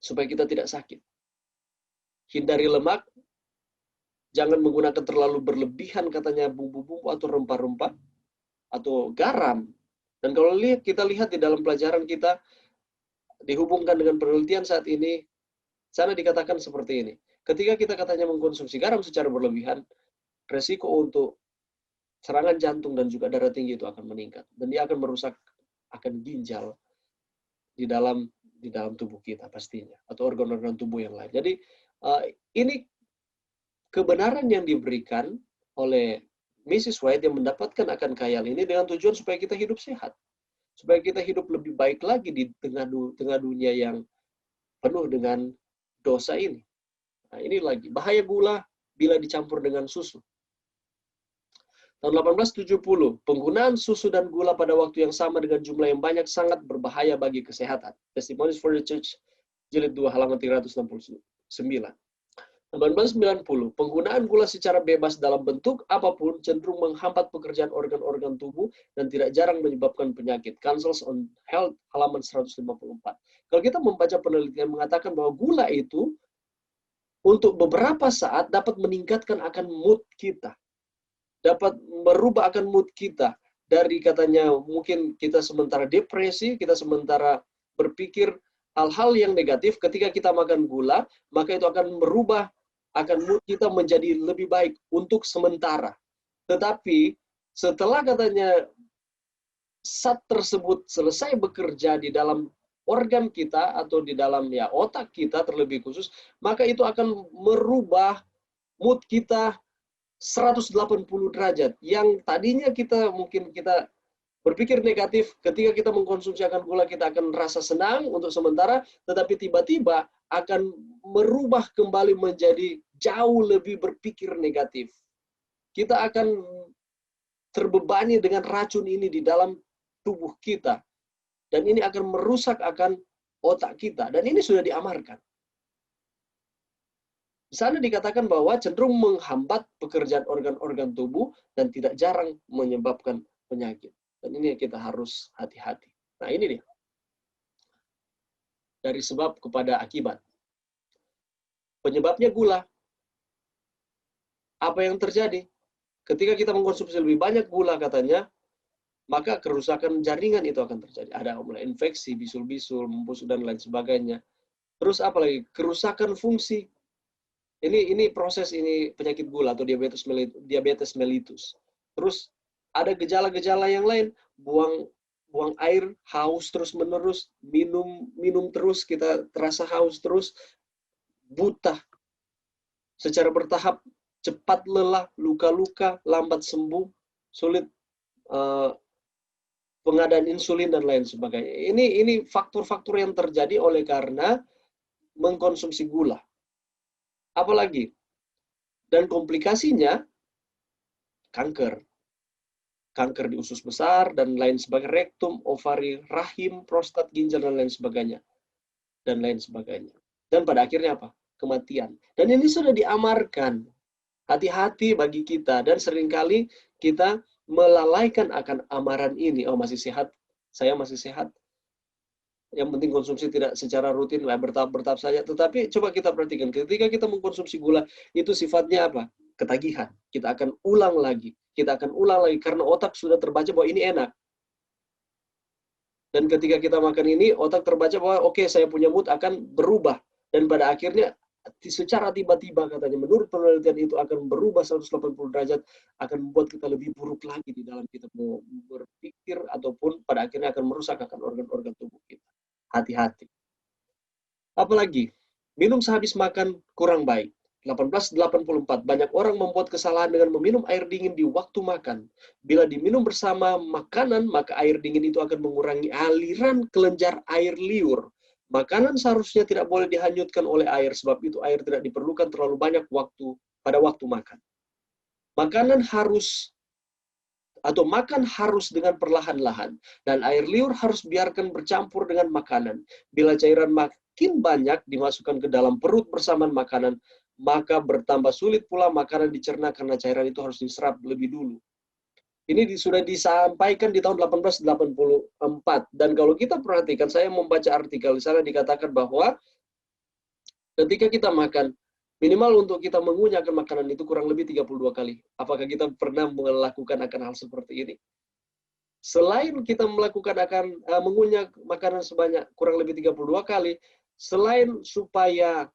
supaya kita tidak sakit. Hindari lemak, jangan menggunakan terlalu berlebihan katanya bumbu-bumbu atau rempah-rempah atau garam. Dan kalau kita lihat di dalam pelajaran kita dihubungkan dengan penelitian saat ini, sana dikatakan seperti ini. Ketika kita katanya mengkonsumsi garam secara berlebihan, resiko untuk serangan jantung dan juga darah tinggi itu akan meningkat. Dan dia akan merusak akan ginjal di dalam tubuh kita pastinya. Atau organ-organ tubuh yang lain. Jadi ini kebenaran yang diberikan oleh Mrs. White yang mendapatkan akan khayal ini dengan tujuan supaya kita hidup sehat. Supaya kita hidup lebih baik lagi di tengah dunia yang penuh dengan dosa ini. Nah, ini lagi. Bahaya gula bila dicampur dengan susu. Tahun 1870, penggunaan susu dan gula pada waktu yang sama dengan jumlah yang banyak sangat berbahaya bagi kesehatan. Testimonies for the Church, jilid 2, halaman 369. 1890, penggunaan gula secara bebas dalam bentuk apapun cenderung menghambat pekerjaan organ-organ tubuh dan tidak jarang menyebabkan penyakit. Councils on Health, halaman 154. Kalau kita membaca penelitian mengatakan bahwa gula itu untuk beberapa saat dapat meningkatkan akan mood kita. Dapat merubah akan mood kita. Dari katanya mungkin kita sementara depresi, kita sementara berpikir hal-hal yang negatif. Ketika kita makan gula, maka itu akan merubah akan mood kita menjadi lebih baik untuk sementara. Tetapi setelah katanya zat tersebut selesai bekerja di dalam organ kita atau di dalam otak kita terlebih khusus, maka itu akan merubah mood kita 180 derajat. Yang tadinya kita berpikir negatif, ketika kita mengkonsumsi akan gula kita akan merasa senang untuk sementara, tetapi tiba-tiba akan merubah kembali menjadi jauh lebih berpikir negatif. Kita akan terbebani dengan racun ini di dalam tubuh kita. Dan ini akan merusak akan otak kita. Dan ini sudah diamarkan. Di sana dikatakan bahwa cenderung menghambat pekerjaan organ-organ tubuh dan tidak jarang menyebabkan penyakit. Dan ini kita harus hati-hati. Nah ini dia. Dari sebab kepada akibat. Penyebabnya gula. Apa yang terjadi? Ketika kita mengkonsumsi lebih banyak gula katanya, maka kerusakan jaringan itu akan terjadi. Ada mulai infeksi, bisul-bisul, membusuk, dan lain sebagainya. Terus apa lagi? Kerusakan fungsi. Ini proses ini penyakit gula atau diabetes mellitus. Terus ada gejala-gejala yang lain, buang air, haus terus-menerus, minum terus, kita terasa haus terus, buta secara bertahap, cepat lelah, luka-luka, lambat sembuh, sulit pengadaan insulin dan lain sebagainya. Ini faktor-faktor yang terjadi oleh karena mengkonsumsi gula. Apalagi? Dan komplikasinya kanker. Kanker di usus besar dan lain sebagainya, rektum, ovari, rahim, prostat, ginjal dan lain sebagainya. Dan lain sebagainya. Dan pada akhirnya apa? Kematian. Dan ini sudah diamarkan. Hati-hati bagi kita dan seringkali kita melalaikan akan amaran ini. Oh, masih sehat. Saya masih sehat. Yang penting konsumsi tidak secara rutin, bertahap-bertahap saja. Tetapi coba kita perhatikan, ketika kita mengkonsumsi gula, itu sifatnya apa? Ketagihan. Kita akan ulang lagi. Kita akan ulang lagi, karena otak sudah terbaca bahwa ini enak. Dan ketika kita makan ini, otak terbaca bahwa oke, saya punya mood akan berubah. Dan pada akhirnya, secara tiba-tiba katanya, menurut penelitian itu akan berubah 180 derajat, akan membuat kita lebih buruk lagi di dalam kita mau berpikir, ataupun pada akhirnya akan merusak akan organ-organ tubuh kita. Hati-hati. Apalagi, minum sehabis makan kurang baik. 1884, banyak orang membuat kesalahan dengan meminum air dingin di waktu makan. Bila diminum bersama makanan, maka air dingin itu akan mengurangi aliran kelenjar air liur. Makanan seharusnya tidak boleh dihanyutkan oleh air, sebab itu air tidak diperlukan terlalu banyak pada waktu makan. Makanan harus makan harus dengan perlahan-lahan, dan air liur harus biarkan bercampur dengan makanan. Bila cairan makin banyak dimasukkan ke dalam perut bersamaan makanan, maka bertambah sulit pula makanan dicerna karena cairan itu harus diserap lebih dulu. Ini sudah disampaikan di tahun 1884. Dan kalau kita perhatikan, saya membaca artikel di sana dikatakan bahwa Ketika kita makan, minimal untuk kita mengunyahkan makanan itu kurang lebih 32 kali. Apakah kita pernah melakukan akan hal seperti ini? Selain kita melakukan mengunyah makanan sebanyak kurang lebih 32 kali, selain supaya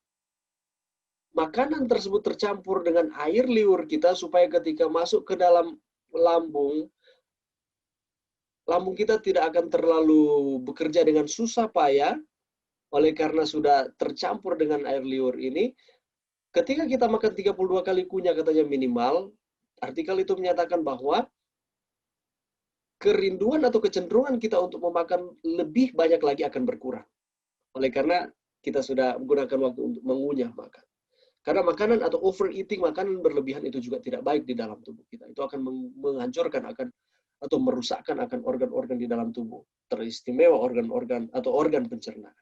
makanan tersebut tercampur dengan air liur kita, supaya ketika masuk ke dalam lambung kita tidak akan terlalu bekerja dengan susah payah, oleh karena sudah tercampur dengan air liur ini. Ketika kita makan 32 kali kunyah katanya minimal, artikel itu menyatakan bahwa kerinduan atau kecenderungan kita untuk memakan lebih banyak lagi akan berkurang. Oleh karena kita sudah menggunakan waktu untuk mengunyah makan. Karena makanan atau overeating, makanan berlebihan itu juga tidak baik di dalam tubuh kita. Itu akan menghancurkan atau merusakkan akan organ-organ di dalam tubuh. Teristimewa organ-organ atau organ pencernaan.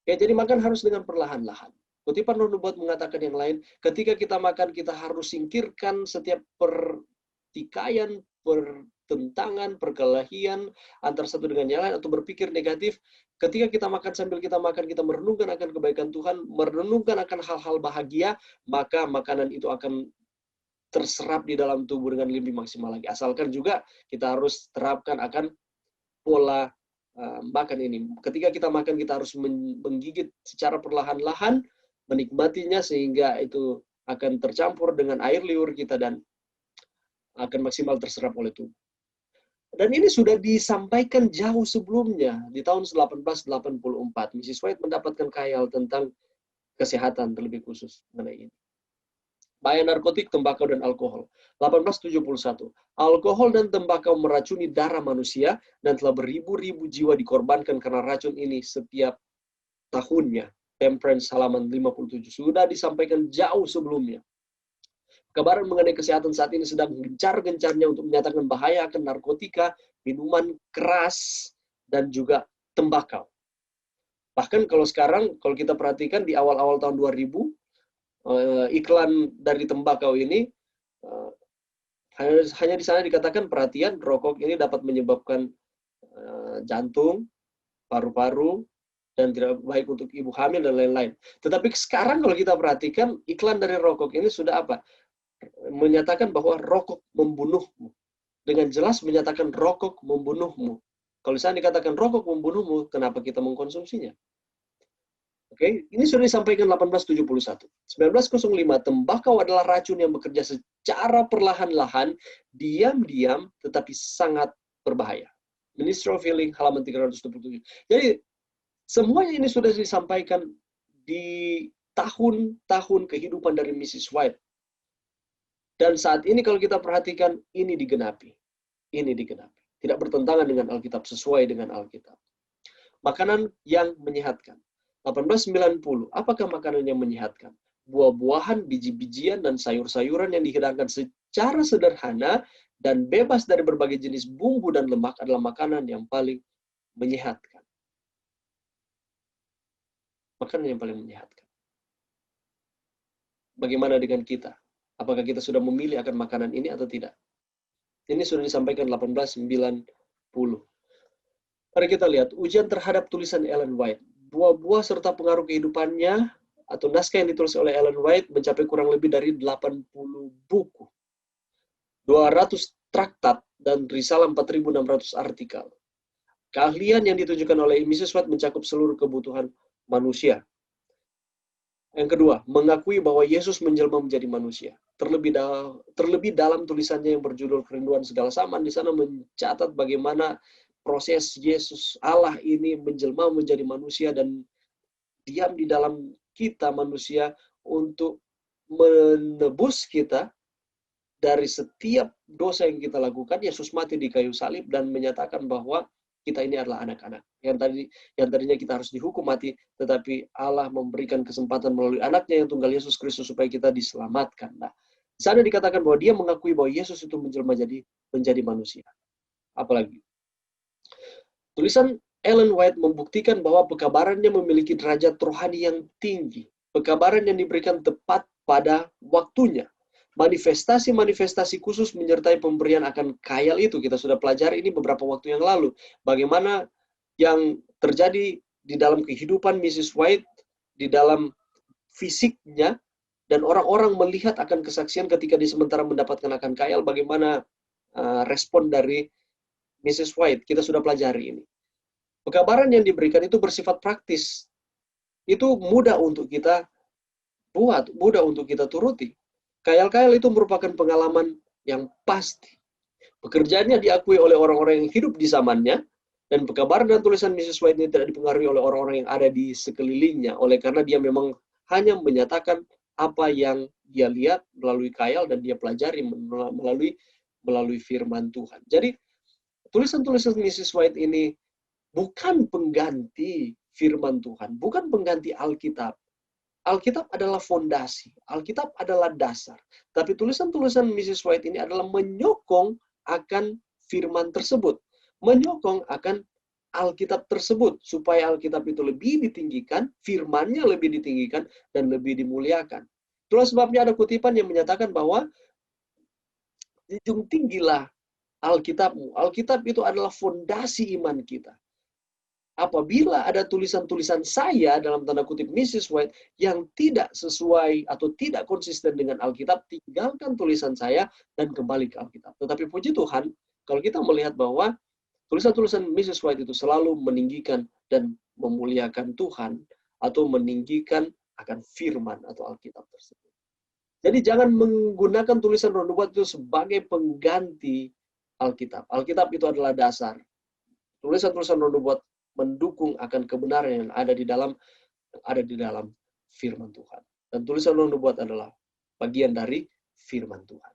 Ya, jadi makan harus dengan perlahan-lahan. Kutipan Roh Nubuat mengatakan yang lain, ketika kita makan, kita harus singkirkan setiap pertikaian, pertentangan, perkelahian antara satu dengan yang lain, atau berpikir negatif. Ketika kita makan, sambil kita makan, kita merenungkan akan kebaikan Tuhan, merenungkan akan hal-hal bahagia, maka makanan itu akan terserap di dalam tubuh dengan lebih maksimal lagi. Asalkan juga kita harus terapkan akan pola makan ini. Ketika kita makan, kita harus menggigit secara perlahan-lahan, menikmatinya sehingga itu akan tercampur dengan air liur kita dan akan maksimal terserap oleh tubuh. Dan ini sudah disampaikan jauh sebelumnya, di tahun 1884. Mrs. White mendapatkan khayal tentang kesehatan terlebih khusus mengenai ini. Bahaya narkotik, tembakau, dan alkohol. 1871. Alkohol dan tembakau meracuni darah manusia dan telah beribu-ribu jiwa dikorbankan karena racun ini setiap tahunnya. Temperance halaman 57. Sudah disampaikan jauh sebelumnya. Kabaran mengenai kesehatan saat ini sedang gencar-gencarnya untuk menyatakan bahaya akan narkotika, minuman keras, dan juga tembakau. Bahkan kalau sekarang, kalau kita perhatikan di awal-awal tahun 2000, iklan dari tembakau ini, hanya di sana dikatakan perhatian, rokok ini dapat menyebabkan jantung, paru-paru, dan tidak baik untuk ibu hamil, dan lain-lain. Tetapi sekarang kalau kita perhatikan, iklan dari rokok ini sudah apa? Menyatakan bahwa rokok membunuhmu. Dengan jelas menyatakan rokok membunuhmu. Kalau misalnya dikatakan rokok membunuhmu, kenapa kita mengkonsumsinya? Oke, ini sudah disampaikan 1871. 1905, tembakau adalah racun yang bekerja secara perlahan-lahan, diam-diam, tetapi sangat berbahaya. Ministry of Healing, halaman 327. Jadi, semuanya ini sudah disampaikan di tahun-tahun kehidupan dari Mrs. White. Dan saat ini kalau kita perhatikan, ini digenapi. Ini digenapi. Tidak bertentangan dengan Alkitab, sesuai dengan Alkitab. Makanan yang menyehatkan. 1890, apakah makanan yang menyehatkan? Buah-buahan, biji-bijian, dan sayur-sayuran yang dihidangkan secara sederhana dan bebas dari berbagai jenis bumbu dan lemak adalah makanan yang paling menyehatkan. Makanan yang paling menyehatkan. Bagaimana dengan kita? Apakah kita sudah memilih akan makanan ini atau tidak? Ini sudah disampaikan 1890. Mari kita lihat ujian terhadap tulisan Ellen White. Buah-buah serta pengaruh kehidupannya atau naskah yang ditulis oleh Ellen White mencapai kurang lebih dari 80 buku. 200 traktat dan risalah 4.600 artikel. Keahlian yang ditunjukkan oleh Mrs. White mencakup seluruh kebutuhan manusia. Yang kedua, mengakui bahwa Yesus menjelma menjadi manusia. Terlebih dalam tulisannya yang berjudul Kerinduan Segala Zaman, di sana mencatat bagaimana proses Yesus Allah ini menjelma menjadi manusia dan diam di dalam kita manusia untuk menebus kita dari setiap dosa yang kita lakukan. Yesus mati di kayu salib dan menyatakan bahwa kita ini adalah anak-anak. Yang tadinya kita harus dihukum mati, tetapi Allah memberikan kesempatan melalui anaknya yang tunggal Yesus Kristus supaya kita diselamatkan. Nah, di sana dikatakan bahwa dia mengakui bahwa Yesus itu menjelma menjadi manusia. Apalagi tulisan Ellen White membuktikan bahwa pekabarannya memiliki derajat rohani yang tinggi. Pekabaran yang diberikan tepat pada waktunya. Manifestasi-manifestasi khusus menyertai pemberian akan khayal itu. Kita sudah pelajari ini beberapa waktu yang lalu. Bagaimana yang terjadi di dalam kehidupan Mrs. White, di dalam fisiknya, dan orang-orang melihat akan kesaksian ketika dia sementara mendapatkan akan Kyle, bagaimana respon dari Mrs. White. Kita sudah pelajari ini. Pekabaran yang diberikan itu bersifat praktis. Itu mudah untuk kita buat, mudah untuk kita turuti. Kyle itu merupakan pengalaman yang pasti. Pekerjaannya diakui oleh orang-orang yang hidup di zamannya, dan pekabaran dan tulisan Mrs. White ini tidak dipengaruhi oleh orang-orang yang ada di sekelilingnya, oleh karena dia memang hanya menyatakan apa yang dia lihat melalui Kyle dan dia pelajari melalui firman Tuhan. Jadi, tulisan-tulisan Mrs. White ini bukan pengganti firman Tuhan, bukan pengganti Alkitab. Alkitab adalah fondasi, Alkitab adalah dasar. Tapi tulisan-tulisan Mrs. White ini adalah menyokong akan firman tersebut. Menyokong akan Alkitab tersebut. Supaya Alkitab itu lebih ditinggikan, firmannya lebih ditinggikan, dan lebih dimuliakan. Itulah sebabnya ada kutipan yang menyatakan bahwa junjung tinggilah Alkitabmu. Alkitab itu adalah fondasi iman kita. Apabila ada tulisan-tulisan saya, dalam tanda kutip Mrs. White, yang tidak sesuai atau tidak konsisten dengan Alkitab, tinggalkan tulisan saya dan kembali ke Alkitab. Tetapi puji Tuhan, kalau kita melihat bahwa tulisan-tulisan Mrs. White itu selalu meninggikan dan memuliakan Tuhan, atau meninggikan akan firman atau Alkitab tersebut. Jadi jangan menggunakan tulisan Ron Nubuat itu sebagai pengganti Alkitab. Alkitab itu adalah dasar. Tulisan-tulisan Ron Nubuat mendukung akan kebenaran yang ada di dalam firman Tuhan. Dan tulisan Ron Nubuat adalah bagian dari firman Tuhan.